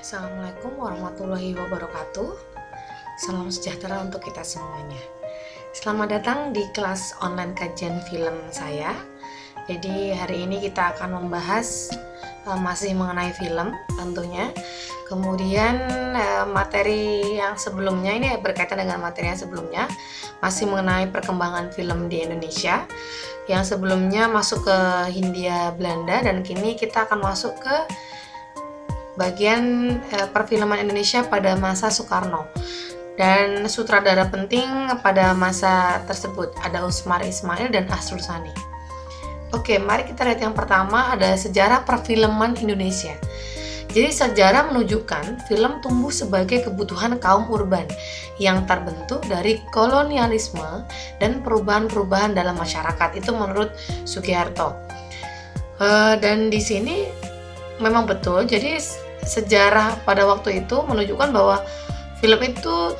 Assalamualaikum warahmatullahi wabarakatuh. Salam sejahtera untuk kita semuanya. Selamat datang di kelas online kajian film saya. Jadi hari ini kita akan membahas masih mengenai film tentunya. Kemudian materi yang sebelumnya ini berkaitan dengan materi yang sebelumnya, masih mengenai perkembangan film di Indonesia. Yang sebelumnya masuk ke Hindia Belanda dan kini kita akan masuk ke bagian perfilman Indonesia pada masa Soekarno. Dan sutradara penting pada masa tersebut ada Usmar Ismail dan Asrul Sani. Oke, mari kita lihat yang pertama, ada sejarah perfilman Indonesia. Jadi sejarah menunjukkan film tumbuh sebagai kebutuhan kaum urban yang terbentuk dari kolonialisme dan perubahan-perubahan dalam masyarakat. Itu menurut Sugiharto. Dan di sini memang betul. Jadi sejarah pada waktu itu menunjukkan bahwa film itu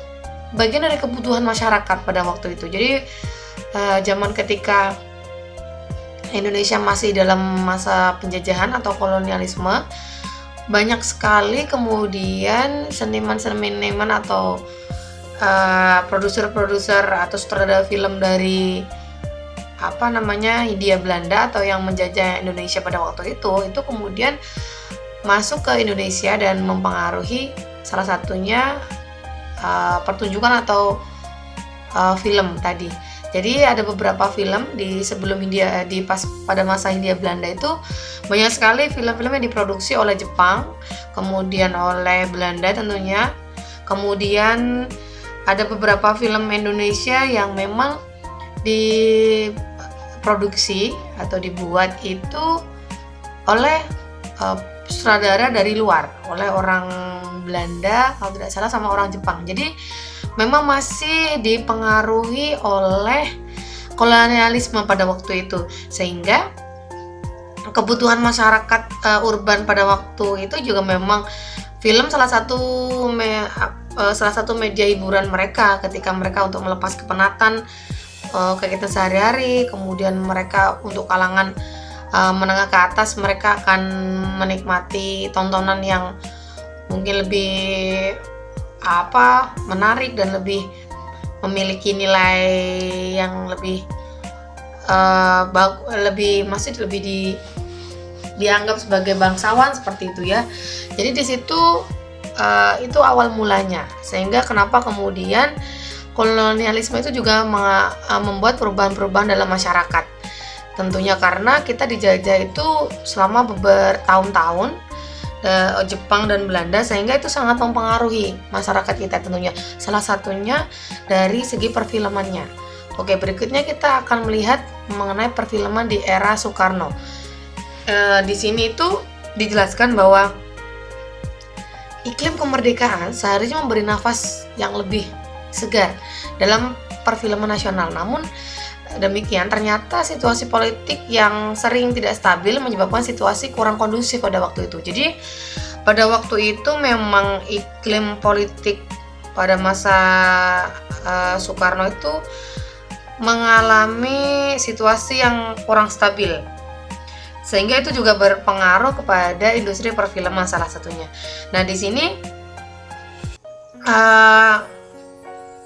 bagian dari kebutuhan masyarakat pada waktu itu. Jadi zaman ketika Indonesia masih dalam masa penjajahan atau kolonialisme, banyak sekali kemudian seniman-seniman atau produser-produser atau sutradara film dari Hindia Belanda atau yang menjajah Indonesia pada waktu itu kemudian masuk ke Indonesia dan mempengaruhi salah satunya pertunjukan atau film tadi. Jadi ada beberapa film pada masa Hindia Belanda itu banyak sekali film-film yang diproduksi oleh Jepang, kemudian oleh Belanda tentunya. Kemudian ada beberapa film Indonesia yang memang diproduksi atau dibuat itu oleh sutradara dari luar, oleh orang Belanda kalau tidak salah sama orang Jepang. Jadi memang masih dipengaruhi oleh kolonialisme pada waktu itu, sehingga kebutuhan masyarakat urban pada waktu itu juga memang film salah satu media hiburan mereka ketika mereka untuk melepas kepenatan kegiatan sehari-hari. Kemudian mereka untuk kalangan menengah ke atas, mereka akan menikmati tontonan yang mungkin lebih menarik dan lebih memiliki nilai yang lebih dianggap sebagai bangsawan seperti itu ya. Jadi di situ itu awal mulanya, sehingga kenapa kemudian kolonialisme itu juga membuat perubahan-perubahan dalam masyarakat. Tentunya karena kita dijajah itu selama bertahun-tahun Jepang dan Belanda, sehingga itu sangat mempengaruhi masyarakat kita tentunya. Salah satunya dari segi perfilmannya. Oke, berikutnya kita akan melihat mengenai perfilman di era Soekarno. Di sini itu dijelaskan bahwa iklim kemerdekaan seharusnya memberi nafas yang lebih segar dalam perfilman nasional. Namun demikian, ternyata situasi politik yang sering tidak stabil menyebabkan situasi kurang kondusif pada waktu itu. Jadi pada waktu itu memang iklim politik pada masa Soekarno itu mengalami situasi yang kurang stabil, sehingga itu juga berpengaruh kepada industri perfilman salah satunya. Nah, di sini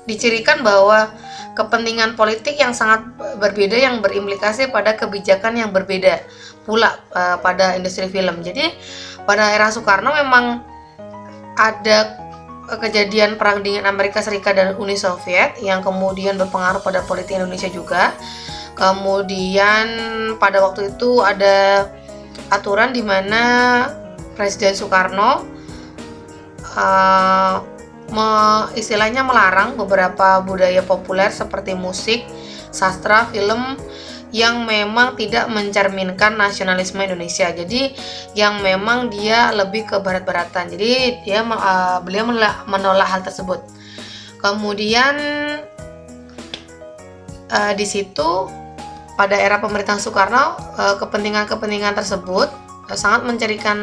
dicirikan bahwa kepentingan politik yang sangat berbeda yang berimplikasi pada kebijakan yang berbeda pula pada industri film. Jadi pada era Soekarno memang ada kejadian perang dingin Amerika Serikat dan Uni Soviet yang kemudian berpengaruh pada politik Indonesia juga. Kemudian pada waktu itu ada aturan di mana Presiden Soekarno istilahnya melarang beberapa budaya populer seperti musik, sastra, film yang memang tidak mencerminkan nasionalisme Indonesia. Jadi yang memang dia lebih ke barat-baratan. Jadi beliau menolak hal tersebut. Kemudian di situ pada era pemerintahan Soekarno kepentingan-kepentingan tersebut sangat mencirikan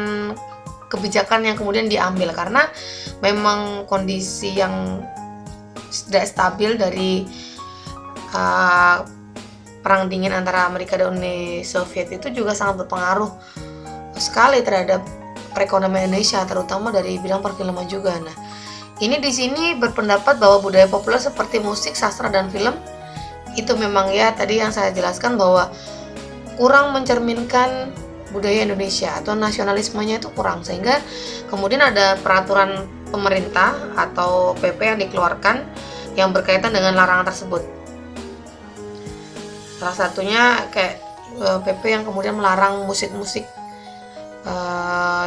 kebijakan yang kemudian diambil, karena memang kondisi yang tidak stabil dari perang dingin antara Amerika dan Uni Soviet itu juga sangat berpengaruh sekali terhadap perekonomian Indonesia, terutama dari bidang perfilman juga. Nah, ini di sini berpendapat bahwa budaya populer seperti musik, sastra, dan film itu memang ya tadi yang saya jelaskan bahwa kurang mencerminkan budaya Indonesia atau nasionalismenya itu kurang, sehingga kemudian ada peraturan pemerintah atau PP yang dikeluarkan yang berkaitan dengan larangan tersebut. Salah satunya kayak PP yang kemudian melarang musik-musik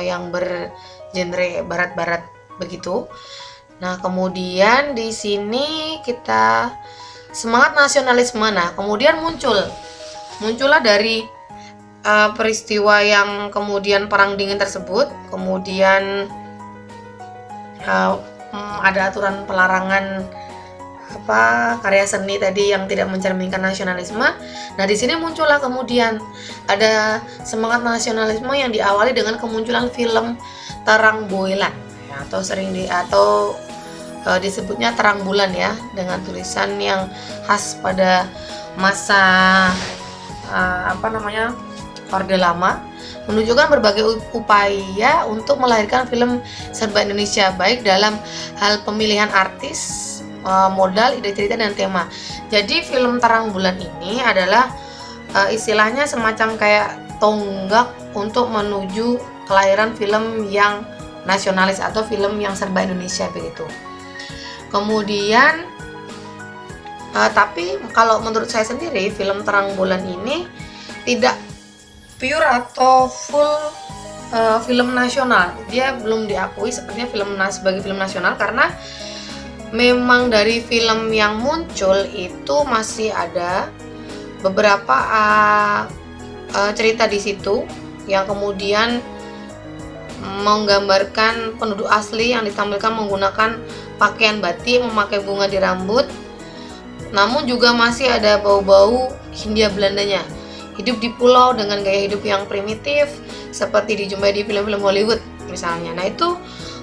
yang bergenre barat-barat begitu. Nah, kemudian di sini kita semangat nasionalisme. Nah, kemudian muncullah dari peristiwa yang kemudian Perang Dingin tersebut, kemudian ada aturan pelarangan karya seni tadi yang tidak mencerminkan nasionalisme. Nah, di sini muncullah kemudian ada semangat nasionalisme yang diawali dengan kemunculan film Terang Bulan atau disebutnya Terang Bulan ya, dengan tulisan yang khas pada masa Orde Lama, menunjukkan berbagai upaya untuk melahirkan film serba Indonesia, baik dalam hal pemilihan artis, modal, ide cerita, dan tema. Jadi film Terang Bulan ini adalah istilahnya semacam kayak tonggak untuk menuju kelahiran film yang nasionalis atau film yang serba Indonesia begitu. Kemudian tapi kalau menurut saya sendiri film Terang Bulan ini tidak pure atau full film nasional. Dia belum diakui sepertinya sebagai film nasional, karena memang dari film yang muncul itu masih ada beberapa cerita di situ yang kemudian menggambarkan penduduk asli yang ditampilkan menggunakan pakaian batik, memakai bunga di rambut, namun juga masih ada bau-bau Hindia Belandanya, hidup di pulau dengan gaya hidup yang primitif seperti dijumpai di film-film Hollywood misalnya. Nah, itu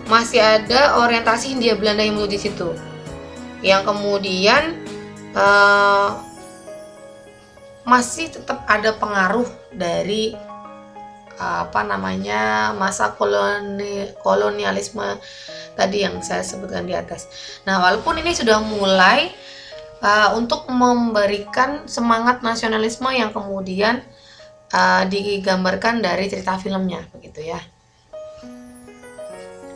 masih ada orientasi Hindia Belanda yang muncul di situ, yang kemudian masih tetap ada pengaruh dari masa kolonialisme tadi yang saya sebutkan di atas. Nah, walaupun ini sudah mulai untuk memberikan semangat nasionalisme yang kemudian digambarkan dari cerita filmnya begitu ya.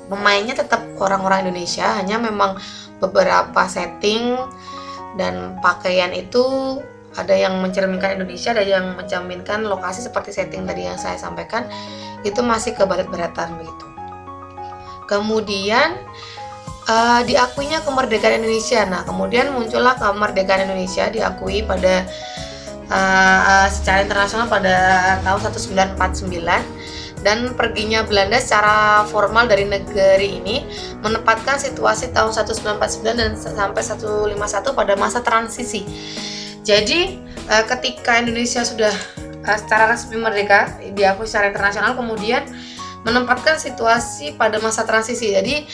Pemainnya tetap orang-orang Indonesia, hanya memang beberapa setting dan pakaian itu ada yang mencerminkan Indonesia, ada yang mencerminkan lokasi seperti setting tadi yang saya sampaikan, itu masih ke barat-baratan begitu. Kemudian diakuinya kemerdekaan Indonesia. Nah, kemudian muncullah kemerdekaan Indonesia diakui pada secara internasional pada tahun 1949. Dan perginya Belanda secara formal dari negeri ini menempatkan situasi tahun 1949 dan sampai 151 pada masa transisi. Jadi ketika Indonesia sudah secara resmi merdeka, diakui secara internasional, kemudian menempatkan situasi pada masa transisi. Jadi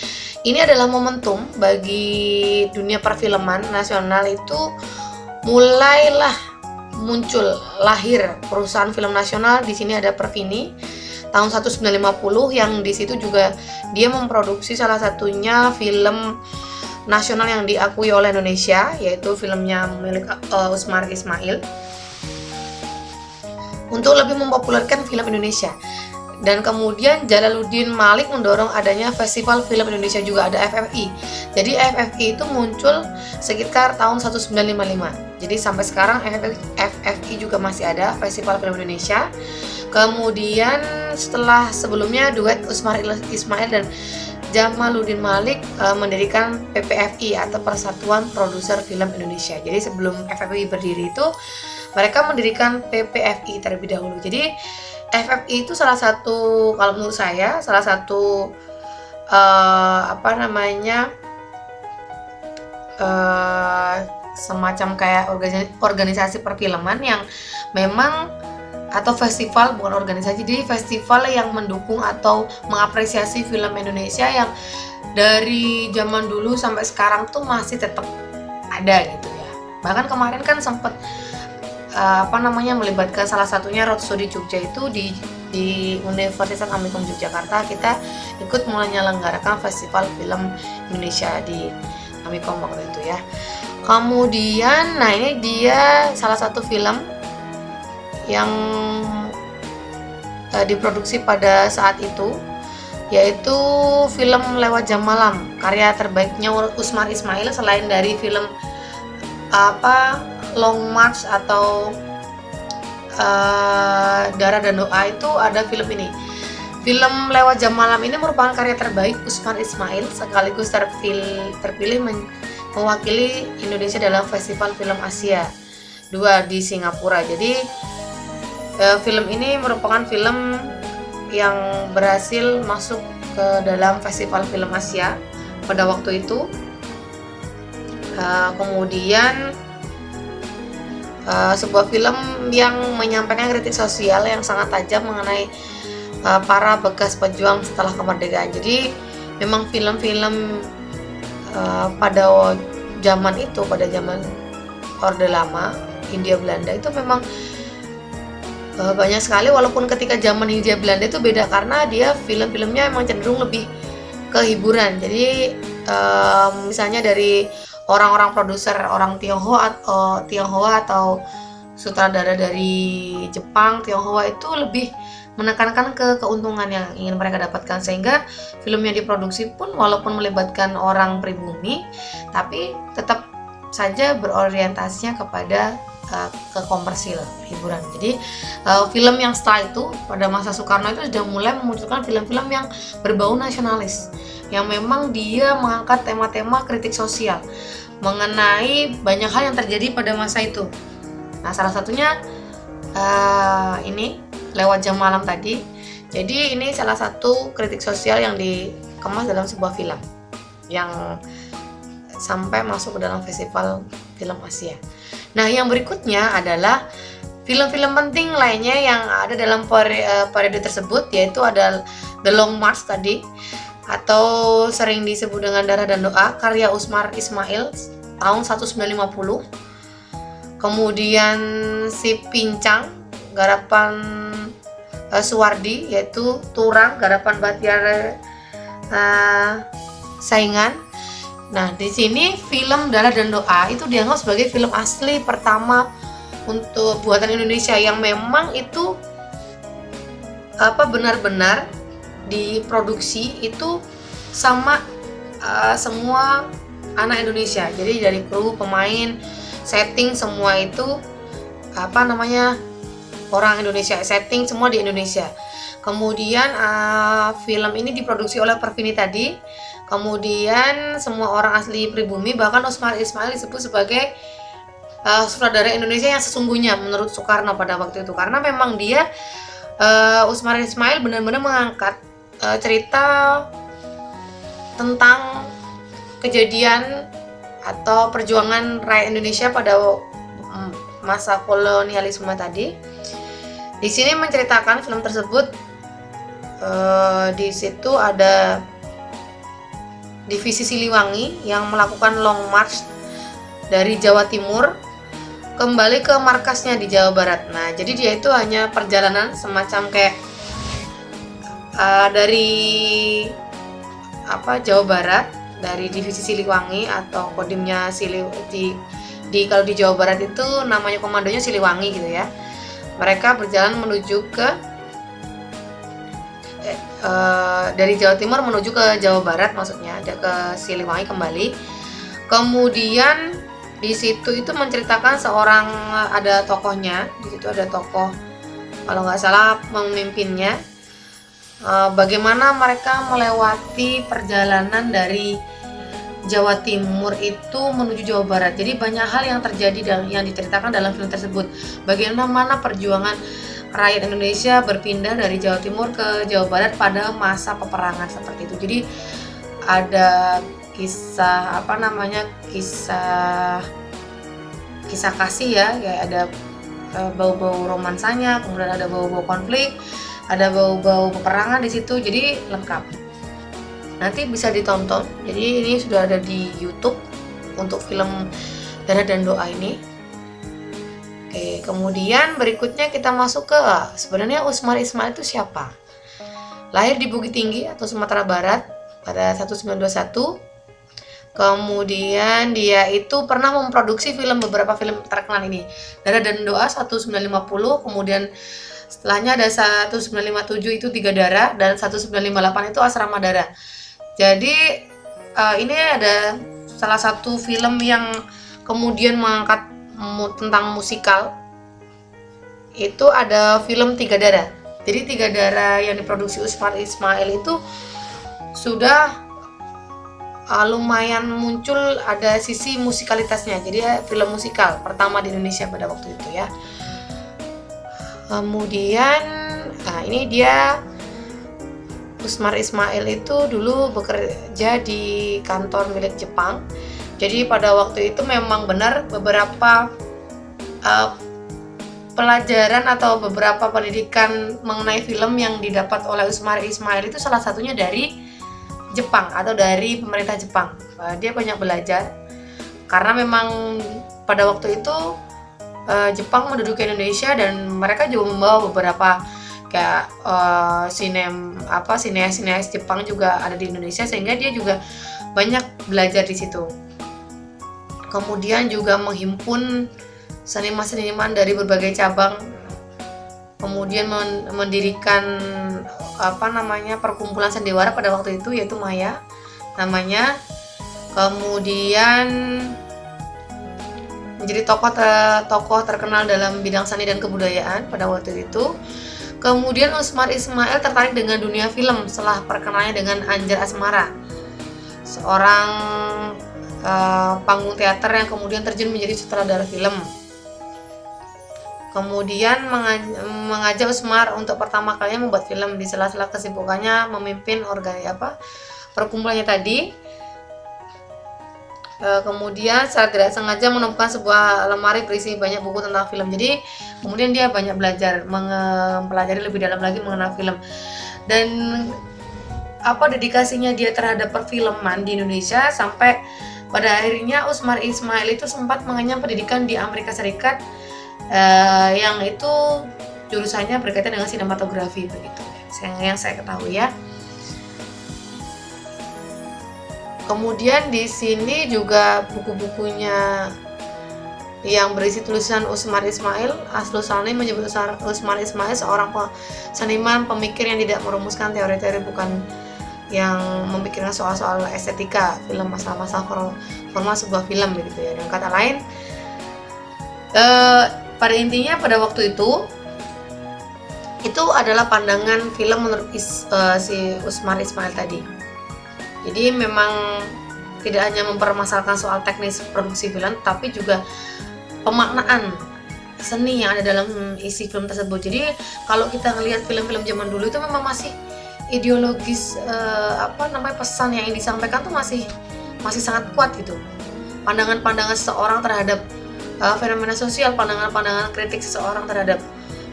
ini adalah momentum bagi dunia perfilman nasional, itu mulailah lahir perusahaan film nasional. Di sini ada Perfini tahun 1950 yang di situ juga dia memproduksi salah satunya film nasional yang diakui oleh Indonesia, yaitu filmnya milik Usmar Ismail, untuk lebih mempopulerkan film Indonesia. Dan kemudian Jalaluddin Malik mendorong adanya Festival Film Indonesia, juga ada FFI. Jadi FFI itu muncul sekitar tahun 1955. Jadi sampai sekarang FFI juga masih ada, Festival Film Indonesia. Kemudian sebelumnya duet Usmar Ismail dan Jamaluddin Malik mendirikan PPFI atau Persatuan Produser Film Indonesia. Jadi sebelum FFI berdiri itu mereka mendirikan PPFI terlebih dahulu. Jadi FFI itu salah satu, kalau menurut saya, salah satu semacam kayak organisasi perfilman yang memang, atau festival, bukan organisasi, jadi festival yang mendukung atau mengapresiasi film Indonesia yang dari zaman dulu sampai sekarang tuh masih tetap ada gitu ya. Bahkan kemarin kan sempat melibatkan salah satunya Roadshow di Jogja itu di Universitas Amikom Yogyakarta kita ikut menyelenggarakan festival film Indonesia di Amikom waktu itu ya. Kemudian, nah ini dia salah satu film yang diproduksi pada saat itu, yaitu film Lewat Jam Malam, karya terbaiknya Usmar Ismail. Selain dari film Long March atau Darah dan Doa, itu ada film ini. Film Lewat Jam Malam ini merupakan karya terbaik Usmar Ismail, sekaligus terpilih mewakili Indonesia dalam Festival Film Asia 2 di Singapura. Jadi film ini merupakan film yang berhasil masuk ke dalam Festival Film Asia pada waktu itu. Kemudian sebuah film yang menyampaikan kritik sosial yang sangat tajam mengenai para bekas pejuang setelah kemerdekaan. Jadi memang film-film pada zaman itu, pada zaman Orde Lama Hindia Belanda itu memang banyak sekali, walaupun ketika zaman Hindia Belanda itu beda karena dia film-filmnya memang cenderung lebih ke hiburan. Jadi misalnya dari orang-orang produser orang Tionghoa atau sutradara dari Jepang, Tionghoa itu lebih menekankan ke keuntungan yang ingin mereka dapatkan, sehingga film yang diproduksi pun walaupun melibatkan orang pribumi tapi tetap saja berorientasinya kepada ke komersil hiburan. Jadi film yang setelah itu pada masa Soekarno itu sudah mulai memunculkan film-film yang berbau nasionalis, yang memang dia mengangkat tema-tema kritik sosial mengenai banyak hal yang terjadi pada masa itu. Nah, salah satunya ini Lewat Jam Malam tadi. Jadi ini salah satu kritik sosial yang dikemas dalam sebuah film yang sampai masuk ke dalam Festival Film Asia. Nah, yang berikutnya adalah film-film penting lainnya yang ada dalam periode tersebut, yaitu ada The Long March tadi, atau sering disebut dengan Darah dan Doa, karya Usmar Ismail tahun 1950. Kemudian Si Pincang, garapan Suwardi, yaitu Turang, garapan Bahtiar Saingan. Nah, di sini film Darah dan Doa itu dianggap sebagai film asli pertama untuk buatan Indonesia yang memang itu benar-benar diproduksi itu sama semua anak Indonesia. Jadi dari kru, pemain, setting semua itu orang Indonesia, setting semua di Indonesia. Kemudian film ini diproduksi oleh Pervini tadi. Kemudian semua orang asli pribumi, bahkan Usmar Ismail disebut sebagai sutradara Indonesia yang sesungguhnya menurut Soekarno pada waktu itu, karena memang dia Usmar Ismail benar-benar mengangkat cerita tentang kejadian atau perjuangan rakyat Indonesia pada masa kolonialisme tadi. Di sini menceritakan film tersebut, di situ ada divisi Siliwangi yang melakukan long march dari Jawa Timur kembali ke markasnya di Jawa Barat. Nah, jadi dia itu hanya perjalanan semacam kayak dari Jawa Barat, dari divisi Siliwangi atau kodimnya kalau di Jawa Barat itu namanya komandonya Siliwangi gitu ya. Mereka berjalan menuju ke dari Jawa Timur menuju ke Jawa Barat, maksudnya ke Siliwangi kembali. Kemudian di situ itu menceritakan ada tokohnya, di situ ada tokoh kalau nggak salah memimpinnya, bagaimana mereka melewati perjalanan dari Jawa Timur itu menuju Jawa Barat. Jadi banyak hal yang terjadi yang diceritakan dalam film tersebut. Bagaimana perjuangan rakyat Indonesia berpindah dari Jawa Timur ke Jawa Barat pada masa peperangan seperti itu. Jadi ada kisah kisah kasih ya, kayak ada bau-bau romansanya, kemudian ada bau-bau konflik, ada bau-bau peperangan di situ. Jadi lengkap. Nanti bisa ditonton. Jadi ini sudah ada di YouTube untuk film Darah dan Doa ini. Oke, kemudian berikutnya kita masuk ke sebenarnya Usmar Ismail itu siapa? Lahir di Bukit Tinggi atau Sumatera Barat pada 1921. Kemudian dia itu pernah memproduksi beberapa film terkenal ini. Dara dan Doa 1950, kemudian setelahnya ada 1957 itu Tiga Dara, dan 1958 itu Asrama Dara. Jadi ini ada salah satu film yang kemudian mengangkat tentang musikal. Itu ada film Tiga Dara. Jadi Tiga Dara yang diproduksi Usmar Ismail itu sudah lumayan muncul ada sisi musikalitasnya. Jadi film musikal pertama di Indonesia pada waktu itu ya. Kemudian ini dia Usmar Ismail itu dulu bekerja di kantor milik Jepang. Jadi pada waktu itu memang benar beberapa pelajaran atau beberapa pendidikan mengenai film yang didapat oleh Usmar Ismail itu salah satunya dari Jepang atau dari pemerintah Jepang. Dia banyak belajar karena memang pada waktu itu Jepang menduduki Indonesia dan mereka juga membawa beberapa kayak sineas Jepang juga ada di Indonesia, sehingga dia juga banyak belajar di situ. Kemudian juga menghimpun seniman-seniman dari berbagai cabang, kemudian mendirikan perkumpulan sandiwara pada waktu itu, yaitu Maya namanya. Kemudian menjadi tokoh terkenal dalam bidang seni dan kebudayaan pada waktu itu. Kemudian Usmar Ismail tertarik dengan dunia film setelah perkenalannya dengan Anjar Asmara, seorang panggung teater yang kemudian terjun menjadi sutradara film. Kemudian mengajak Usmar untuk pertama kalinya membuat film di sela-sela kesibukannya memimpin perkumpulannya tadi. Kemudian secara tidak sengaja menemukan sebuah lemari berisi banyak buku tentang film. Jadi kemudian dia banyak belajar, mempelajari lebih dalam lagi mengenal film. Dan dedikasinya dia terhadap perfilman di Indonesia sampai pada akhirnya Usmar Ismail itu sempat mengenyam pendidikan di Amerika Serikat, yang itu jurusannya berkaitan dengan sinematografi begitu, yang saya ketahui ya. Kemudian di sini juga buku-bukunya yang berisi tulisan Usmar Ismail. Aslusani menyebut Usmar Ismail seorang seniman pemikir yang tidak merumuskan teori-teori, bukan yang memikirkan soal-soal estetika film, masalah-masalah formal sebuah film begitu ya. Dengan kata lain, pada intinya pada waktu itu adalah pandangan film menurut si Usmar Ismail tadi. Jadi memang tidak hanya mempermasalahkan soal teknis produksi film, tapi juga pemaknaan seni yang ada dalam isi film tersebut. Jadi kalau kita ngelihat film-film zaman dulu itu memang masih ideologis, pesan yang ingin disampaikan tuh masih sangat kuat gitu. Pandangan-pandangan seseorang terhadap fenomena sosial, pandangan-pandangan kritik seseorang terhadap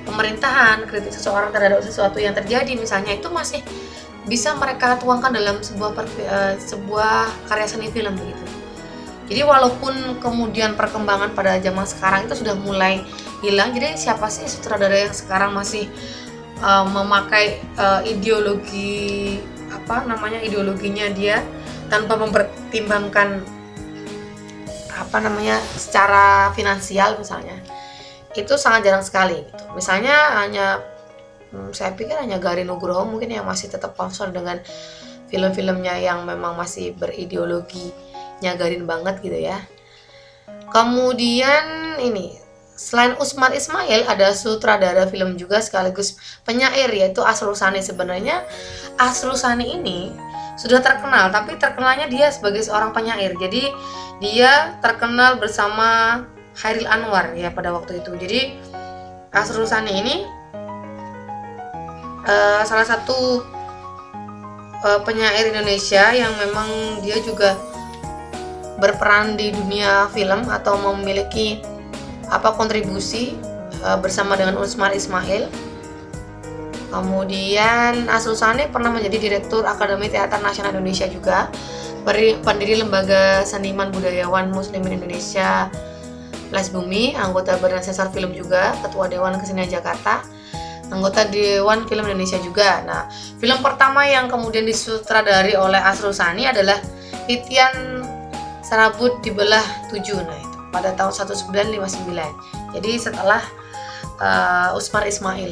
pemerintahan, kritik seseorang terhadap sesuatu yang terjadi misalnya, itu masih bisa mereka tuangkan dalam sebuah karya seni film begitu. Jadi walaupun kemudian perkembangan pada zaman sekarang itu sudah mulai hilang, jadi siapa sih sutradara yang sekarang masih memakai ideologinya dia tanpa mempertimbangkan secara finansial misalnya, itu sangat jarang sekali gitu. Misalnya saya pikir hanya Garin Nugroho mungkin yang masih tetap konsen dengan film-filmnya yang memang masih berideologinya Garin banget gitu ya. Kemudian ini, selain Usmar Ismail ada sutradara film juga sekaligus penyair, yaitu Asrul Sani. Sebenarnya Asrul Sani ini sudah terkenal, tapi terkenalnya dia sebagai seorang penyair. Jadi dia terkenal bersama Chairil Anwar ya pada waktu itu. Jadi Asrul Sani ini salah satu penyair Indonesia yang memang dia juga berperan di dunia film atau memiliki kontribusi bersama dengan Usmar Ismail. Kemudian Asrul Sani pernah menjadi Direktur Akademi Teater Nasional Indonesia juga, pendiri Lembaga Seniman Budayawan Muslimin Indonesia, Les Bumi, anggota Badan Sensor Film juga, Ketua Dewan Kesenian Jakarta, anggota Dewan Film Indonesia juga. Nah, film pertama yang kemudian disutradari oleh Asrul Sani adalah Titian Serabut Dibelah 7. Nah, itu pada tahun 1959. Jadi setelah Usmar Ismail.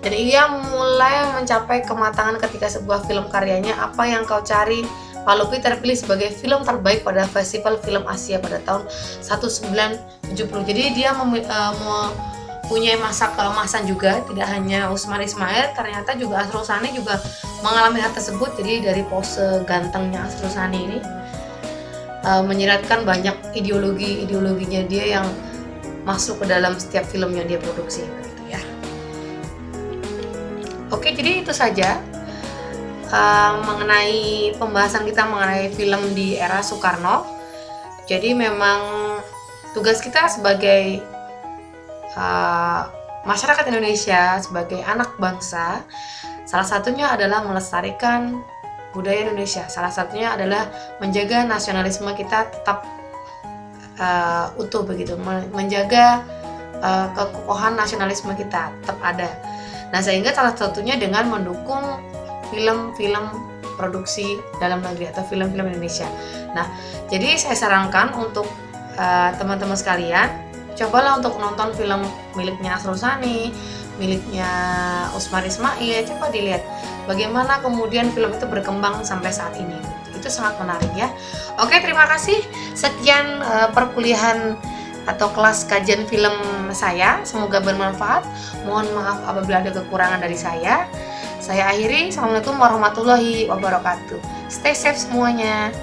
Dan ia mulai mencapai kematangan ketika sebuah film karyanya Apa Yang Kau Cari Pak Lupi terpilih sebagai film terbaik pada Festival Film Asia pada tahun 1970. Jadi dia mempunyai masa keemasan juga, tidak hanya Usmar Ismail, ternyata juga Asrul Sani juga mengalami hal tersebut. Jadi dari pose gantengnya Asrul Sani ini menyiratkan banyak ideologinya dia yang masuk ke dalam setiap film yang dia produksi gitu ya. Oke, jadi itu saja mengenai pembahasan kita mengenai film di era Soekarno. Jadi memang tugas kita sebagai masyarakat Indonesia, sebagai anak bangsa, salah satunya adalah melestarikan budaya Indonesia. Salah satunya adalah menjaga nasionalisme kita tetap utuh begitu, menjaga kekokohan nasionalisme kita tetap ada. Nah, sehingga salah satunya dengan mendukung film-film produksi dalam negeri atau film-film Indonesia. Nah, jadi saya sarankan untuk teman-teman sekalian, cobalah untuk nonton film miliknya Asrul Sani, miliknya Usmar Ismail, coba dilihat bagaimana kemudian film itu berkembang sampai saat ini. Itu sangat menarik ya. Oke, terima kasih. Sekian perkuliahan atau kelas kajian film saya. Semoga bermanfaat. Mohon maaf apabila ada kekurangan dari saya. Saya akhiri. Assalamualaikum warahmatullahi wabarakatuh. Stay safe semuanya.